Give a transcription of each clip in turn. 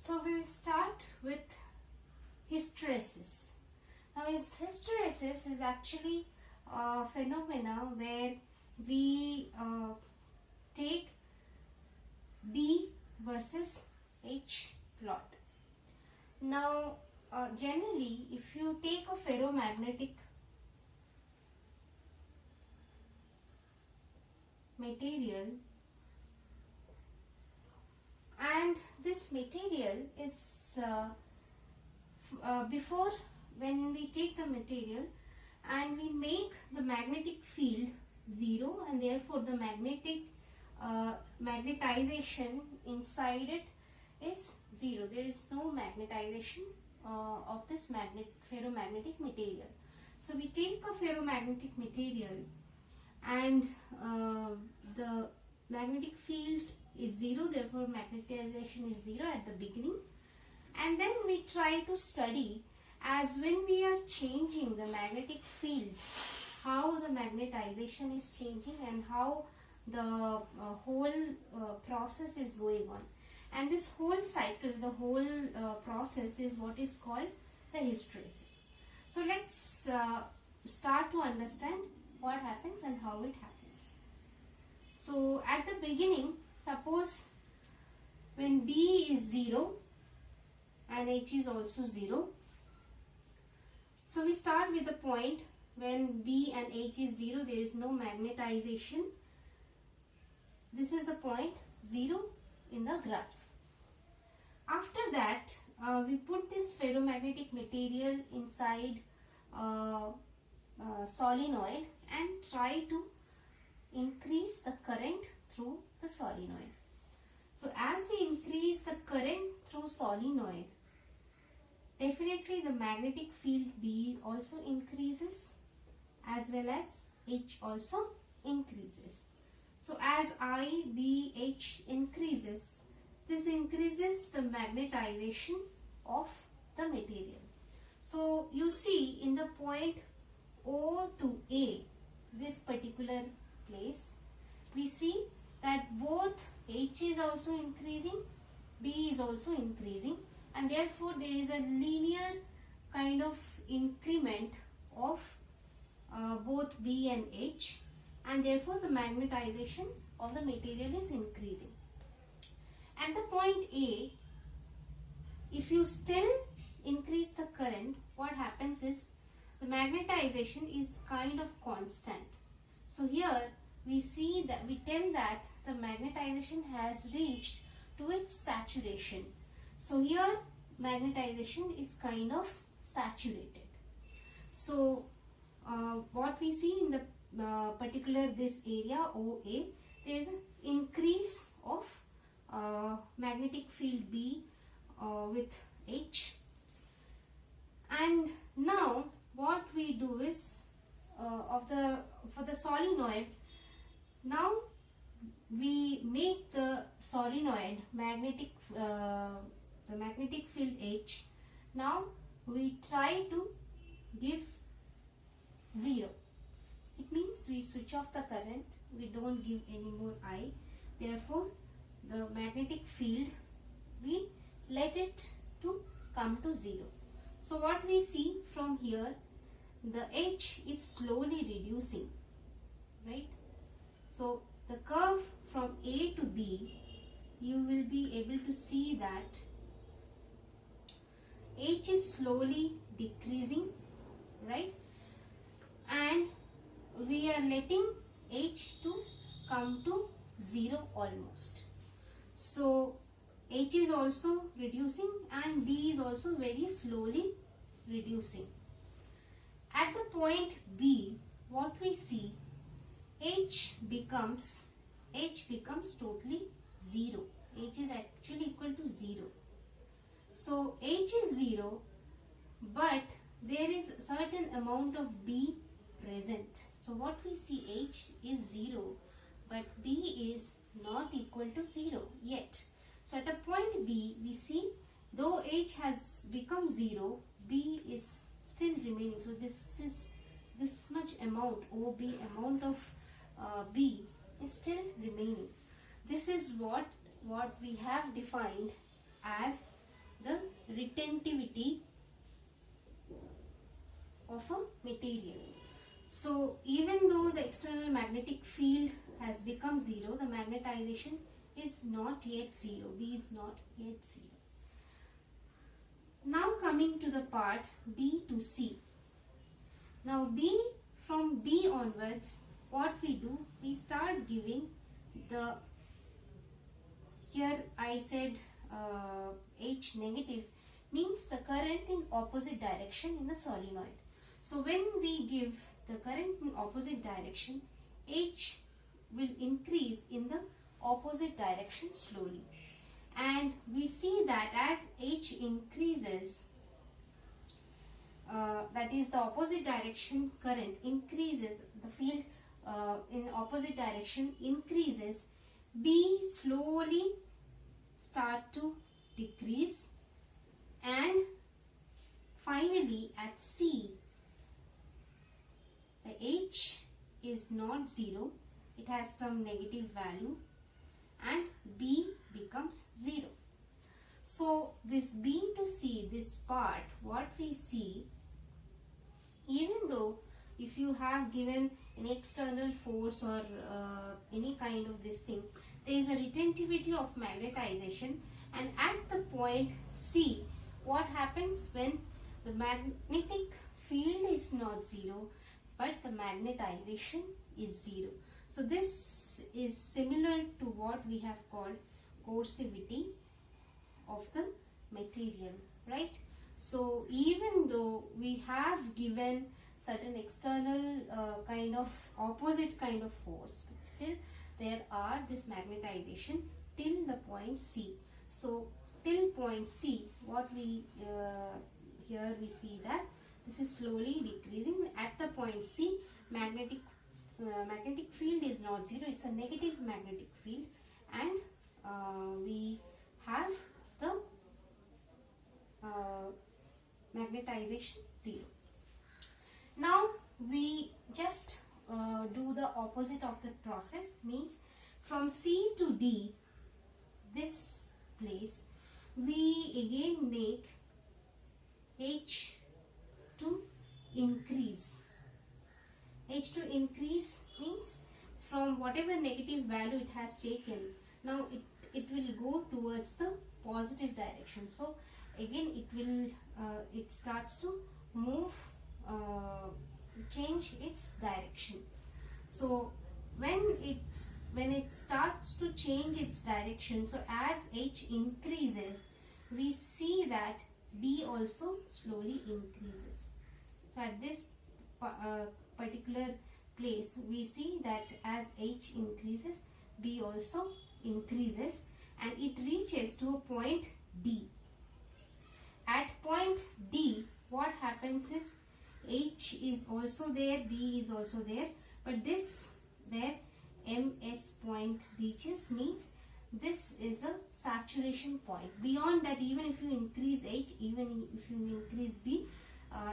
So we'll start with hysteresis. Now hysteresis is actually a phenomena where we take B versus H plot. Now generally if you take a ferromagnetic material, and this material is before, when we take the material and we make the magnetic field 0, and therefore the magnetization inside it is 0. There is no magnetization of this ferromagnetic material. So we take a ferromagnetic material and the magnetic field is 0, therefore magnetization is 0 at the beginning, and then we try to study as when we are changing the magnetic field, how the magnetization is changing and how the whole process is going on. And this whole cycle, the whole process is what is called the hysteresis. So let's start to understand what happens and how it happens. So at the beginning, suppose when B is 0 and H is also 0. So we start with the point when B and H is 0, there is no magnetization. This is the point 0 in the graph. After that, we put this ferromagnetic material inside solenoid and try to increase the current through the solenoid. So as we increase the current through solenoid, definitely the magnetic field B also increases as well as H also increases. So as I, B, H increases, this increases the magnetization of the material. So you see in the point O to A, this particular place, we see that both H is also increasing, B is also increasing, and therefore there is a linear kind of increment of both B and H, and therefore the magnetization of the material is increasing. At the point A, if you still increase the current, what happens is the magnetization is kind of constant. So here we see that, we tell that the magnetization has reached to its saturation. So here magnetization is kind of saturated. So what we see in the particular this area OA, there is an increase of magnetic field B with H. And now what we do is for the solenoid, now we make the solenoid magnetic the magnetic field H. Now we try to give 0. It means we switch off the current, we don't give any more I. Therefore the magnetic field, we let it to come to 0. So what we see from here, the H is slowly reducing, right? So the curve from A to B, you will be able to see that H is slowly decreasing, right? And we are letting H to come to 0 almost. So H is also reducing and B is also very slowly reducing. At the point B, what we see, H becomes totally 0. H is actually equal to 0. So H is 0, but there is a certain amount of B present. So what we see, H is 0, but B is not equal to 0 yet. So at a point B, we see though H has become 0, B is still remaining. So this much amount, OB amount of B is still remaining. This is what we have defined as the retentivity of a material. So even though the external magnetic field has become 0, the magnetization is not yet 0. B is not yet 0. Now coming to the part B to C. Now from B onwards, what we do, we start giving the, here I said H negative means the current in opposite direction in the solenoid. So when we give the current in opposite direction, H will increase in the opposite direction slowly. And we see that as H increases, that is the opposite direction current increases, the field in opposite direction increases, B slowly start to decrease, and finally at C, the H is not 0, it has some negative value, and B becomes 0. So this B to C, this part, what we see, even though if you have given an external force or any kind of this thing, there is a retentivity of magnetization, and at the point C, what happens when the magnetic field is not 0 but the magnetization is 0. So this is similar to what we have called coercivity of the material, right? So even though we have given certain external kind of opposite kind of force, but still there are this magnetization till the point C. So till point C, what we here we see that this is slowly decreasing. At the point C, magnetic field is not 0, it's a negative magnetic field, and we have the magnetization 0. Now we just do the opposite of the process, means from C to D, this place, we again make H to increase. H to increase means from whatever negative value it has taken, now it will go towards the positive direction. So again it will it starts to move, change its direction. So when it starts to change its direction, so as H increases, we see that B also slowly increases. So at this particular place, we see that as H increases, B also increases, and it reaches to a point D. At point D, what happens is H is also there, B is also there, but this where MS point reaches means this is a saturation point. Beyond that, even if you increase H, even if you increase B,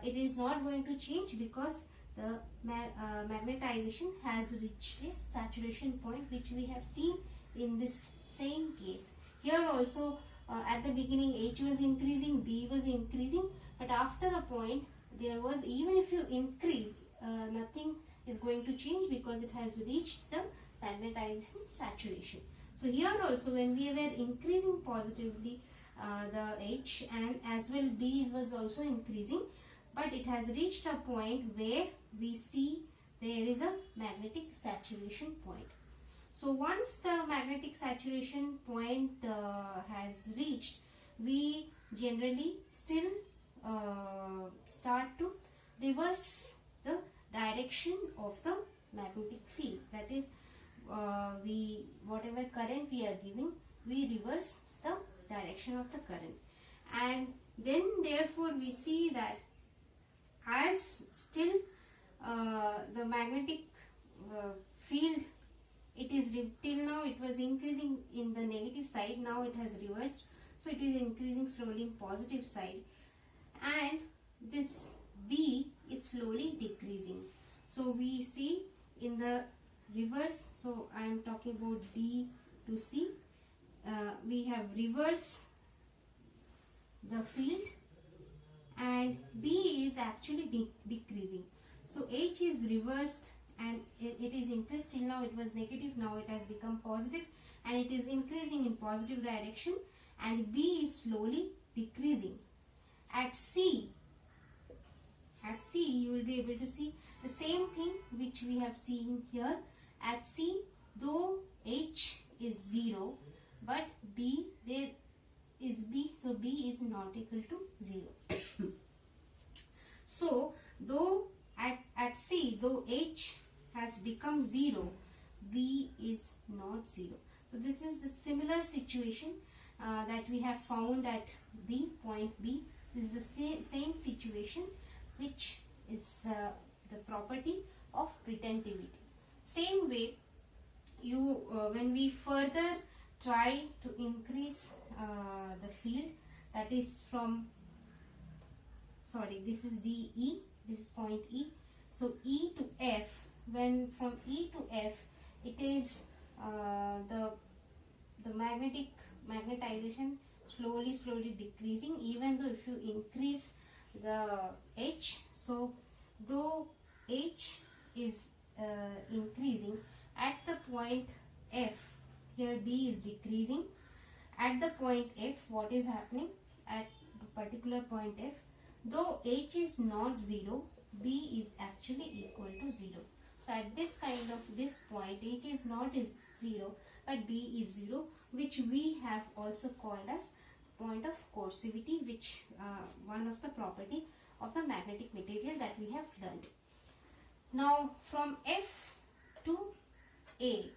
it is not going to change, because the magnetization has reached its saturation point, which we have seen in this same case. Here also at the beginning H was increasing, B was increasing, but after a point there was, even if you increase, nothing is going to change, because it has reached the magnetization saturation. So here also, when we were increasing positively the H, and as well B was also increasing, but it has reached a point where we see there is a magnetic saturation point. So once the magnetic saturation point has reached, we generally still start to reverse the direction of the magnetic field. That is, whatever current we are giving, we reverse the direction of the current, and then therefore we see that as still the magnetic field, it is till now it was increasing in the negative side, now it has reversed, so it is increasing slowly in positive side, and this B is slowly decreasing. So we see in the reverse, so I am talking about D to C, we have reverse the field, and B is actually decreasing. So H is reversed and it is increased. Till now it was negative, now it has become positive, and it is increasing in positive direction, and B is slowly decreasing. At C you will be able to see the same thing which we have seen here. At C, though H is 0, but B, there is B, so B is not equal to 0. So though at C, though H has become 0, B is not 0. So this is the similar situation that we have found at B, point B. This is the same situation, which is the property of retentivity. Same way, when we further try to increase the field, that is from, this is DE, this is point E. So E to F, when from E to F, it is the magnetization slowly decreasing, even though if you increase the H. So though H is increasing, at the point F, here B is decreasing. At the point F, what is happening? At the particular point F, though H is not 0, B is actually equal to 0. So at this point, H is not 0, but B is 0, which we have also called as point of coercivity, which one of the property of the magnetic material that we have learned. Now from F to A,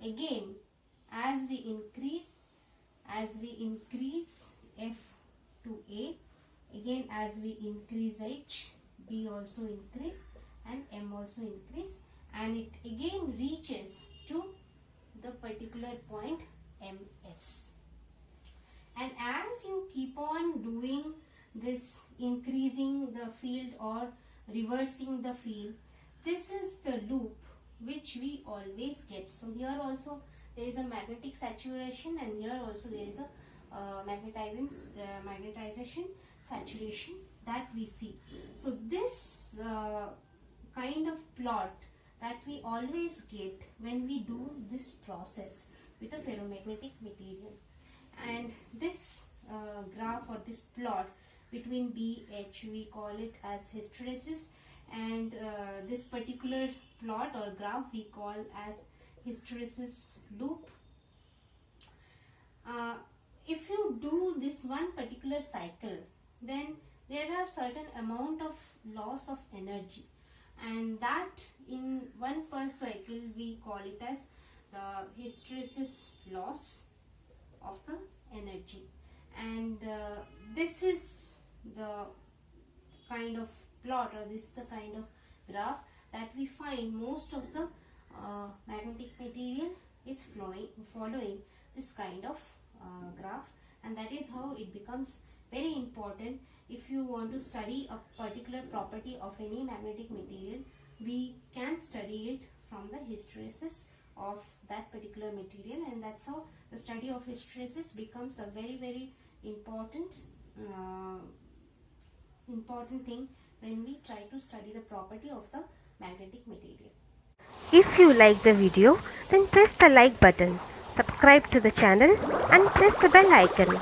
again as we increase F to A, again as we increase H, B also increase and M also increase, and it again reaches to the particular point MS. And as you keep on doing this, increasing the field or reversing the field, this is the loop which we always get. So here also there is a magnetic saturation, and here also there is a magnetization saturation that we see. So this kind of plot that we always get when we do this process with a ferromagnetic material. And this graph or this plot between BH, we call it as hysteresis, and this particular plot or graph we call as hysteresis loop. If you do this one particular cycle, then there are certain amount of loss of energy, and that in one per cycle we call it as the hysteresis loss of the energy. And this is the kind of plot, or this is the kind of graph that we find most of the magnetic material is following this kind of graph, and that is how it becomes very important. If you want to study a particular property of any magnetic material, we can study it from the hysteresis of that particular material, and that's how the study of hysteresis becomes a very important thing when we try to study the property of the magnetic material. If you like the video, then press the like button, subscribe to the channel and press the bell icon.